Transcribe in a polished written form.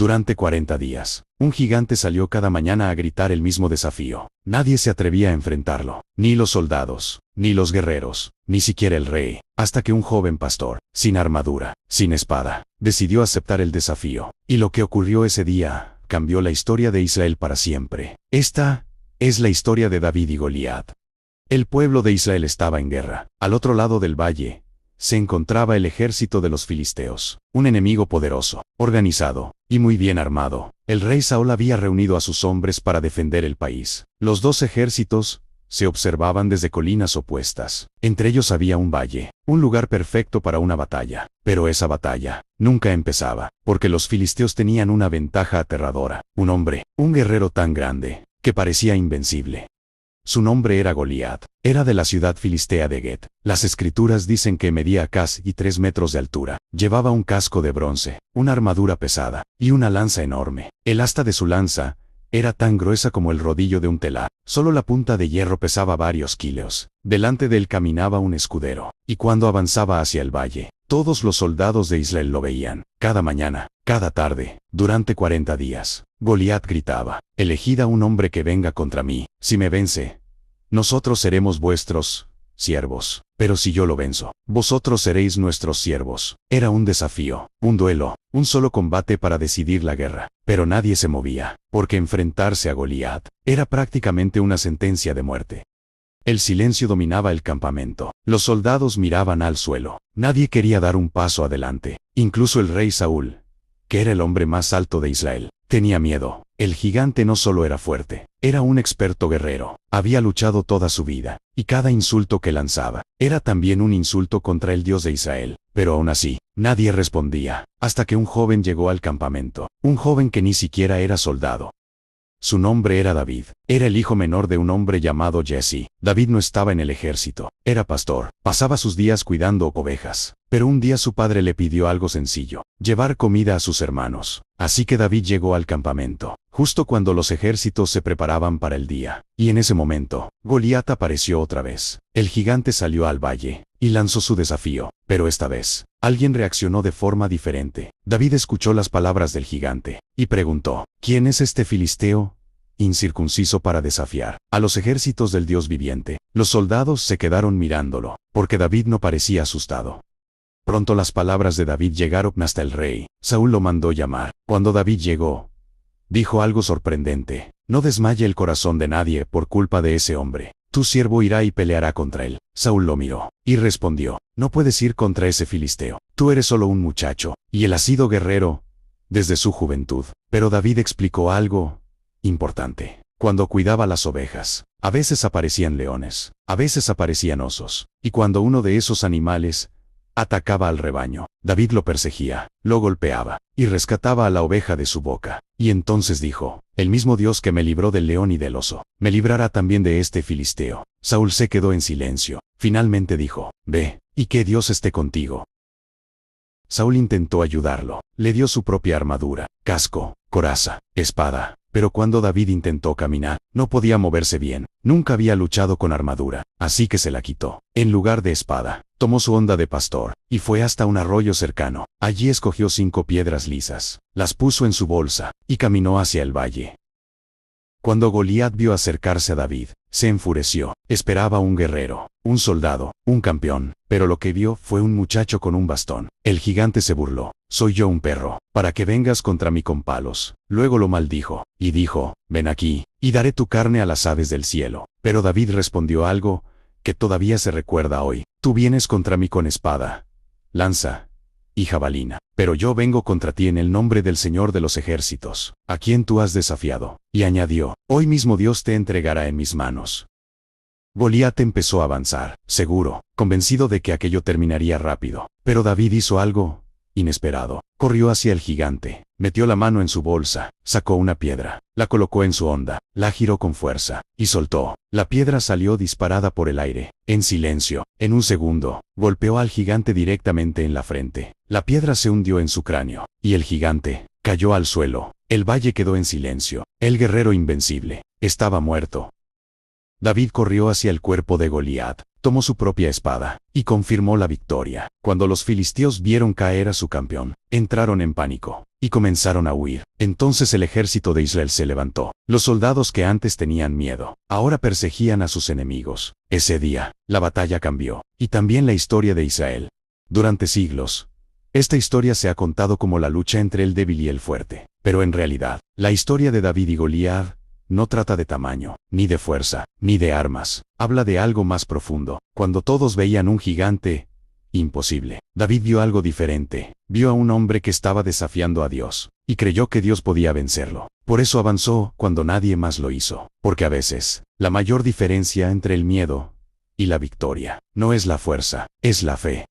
Durante 40 días, un gigante salió cada mañana a gritar el mismo desafío. Nadie se atrevía a enfrentarlo, ni los soldados, ni los guerreros, ni siquiera el rey, hasta que un joven pastor, sin armadura, sin espada, decidió aceptar el desafío. Y lo que ocurrió ese día cambió la historia de Israel para siempre. Esta es la historia de David y Goliat. El pueblo de Israel estaba en guerra. Al otro lado del valle se encontraba el ejército de los filisteos, un enemigo poderoso, organizado y muy bien armado. El rey Saúl había reunido a sus hombres para defender el país. Los dos ejércitos se observaban desde colinas opuestas. Entre ellos había un valle, un lugar perfecto para una batalla. Pero esa batalla nunca empezaba, porque los filisteos tenían una ventaja aterradora. Un hombre, un guerrero tan grande, que parecía invencible. Su nombre era Goliat. Era de la ciudad filistea de Get. Las escrituras dicen que medía casi 3 metros de altura. Llevaba un casco de bronce, una armadura pesada, y una lanza enorme. El asta de su lanza era tan gruesa como el rodillo de un telar. Solo la punta de hierro pesaba varios kilos. Delante de él caminaba un escudero, y cuando avanzaba hacia el valle, todos los soldados de Israel lo veían. Cada mañana, cada tarde, durante 40 días, Goliat gritaba: «Elegid a un hombre que venga contra mí. Si me vence, nosotros seremos vuestros siervos. Pero si yo lo venzo, vosotros seréis nuestros siervos». Era un desafío, un duelo, un solo combate para decidir la guerra. Pero nadie se movía, porque enfrentarse a Goliat era prácticamente una sentencia de muerte. El silencio dominaba el campamento. Los soldados miraban al suelo. Nadie quería dar un paso adelante. Incluso el rey Saúl, que era el hombre más alto de Israel, tenía miedo. El gigante no solo era fuerte, era un experto guerrero. Había luchado toda su vida, y cada insulto que lanzaba era también un insulto contra el Dios de Israel. Pero aún así, nadie respondía, hasta que un joven llegó al campamento. Un joven que ni siquiera era soldado. Su nombre era David. Era el hijo menor de un hombre llamado Jesse. David no estaba en el ejército. Era pastor. Pasaba sus días cuidando ovejas. Pero un día su padre le pidió algo sencillo: llevar comida a sus hermanos. Así que David llegó al campamento, justo cuando los ejércitos se preparaban para el día. Y en ese momento, Goliat apareció otra vez. El gigante salió al valle y lanzó su desafío. Pero esta vez, alguien reaccionó de forma diferente. David escuchó las palabras del gigante y preguntó: «¿Quién es este filisteo incircunciso para desafiar a los ejércitos del Dios viviente?» Los soldados se quedaron mirándolo, porque David no parecía asustado. Pronto las palabras de David llegaron hasta el rey. Saúl lo mandó llamar. Cuando David llegó, dijo algo sorprendente: «No desmaye el corazón de nadie por culpa de ese hombre. Tu siervo irá y peleará contra él». Saúl lo miró y respondió: «No puedes ir contra ese filisteo. Tú eres solo un muchacho, y él ha sido guerrero desde su juventud». Pero David explicó algo importante. Cuando cuidaba las ovejas, a veces aparecían leones, a veces aparecían osos, y cuando uno de esos animales atacaba al rebaño, David lo perseguía, lo golpeaba, y rescataba a la oveja de su boca. Y entonces dijo: «El mismo Dios que me libró del león y del oso, me librará también de este filisteo». Saúl se quedó en silencio. Finalmente dijo: «Ve, y que Dios esté contigo». Saúl intentó ayudarlo. Le dio su propia armadura, casco, coraza, espada. Pero cuando David intentó caminar, no podía moverse bien. Nunca había luchado con armadura, así que se la quitó. En lugar de espada, tomó su honda de pastor, y fue hasta un arroyo cercano. Allí escogió 5 piedras lisas, las puso en su bolsa, y caminó hacia el valle. Cuando Goliat vio acercarse a David, se enfureció. Esperaba un guerrero, un soldado, un campeón, pero lo que vio fue un muchacho con un bastón. El gigante se burló: «¿Soy yo un perro, para que vengas contra mí con palos?». Luego lo maldijo, y dijo: «Ven aquí, y daré tu carne a las aves del cielo». Pero David respondió algo que todavía se recuerda hoy: «Tú vienes contra mí con espada, lanza y jabalina, pero yo vengo contra ti en el nombre del Señor de los ejércitos, a quien tú has desafiado». Y añadió: «Hoy mismo Dios te entregará en mis manos». Goliat empezó a avanzar, seguro, convencido de que aquello terminaría rápido. Pero David hizo algo inesperado. Corrió hacia el gigante, metió la mano en su bolsa, sacó una piedra, la colocó en su honda, la giró con fuerza, y soltó. La piedra salió disparada por el aire. En silencio, en un segundo, golpeó al gigante directamente en la frente. La piedra se hundió en su cráneo, y el gigante cayó al suelo. El valle quedó en silencio. El guerrero invencible estaba muerto. David corrió hacia el cuerpo de Goliat, tomó su propia espada, y confirmó la victoria. Cuando los filisteos vieron caer a su campeón, entraron en pánico, y comenzaron a huir. Entonces el ejército de Israel se levantó. Los soldados que antes tenían miedo, ahora perseguían a sus enemigos. Ese día, la batalla cambió, y también la historia de Israel. Durante siglos, esta historia se ha contado como la lucha entre el débil y el fuerte. Pero en realidad, la historia de David y Goliat no trata de tamaño, ni de fuerza, ni de armas. Habla de algo más profundo. Cuando todos veían un gigante imposible, David vio algo diferente. Vio a un hombre que estaba desafiando a Dios, y creyó que Dios podía vencerlo. Por eso avanzó cuando nadie más lo hizo. Porque a veces, la mayor diferencia entre el miedo y la victoria no es la fuerza, es la fe.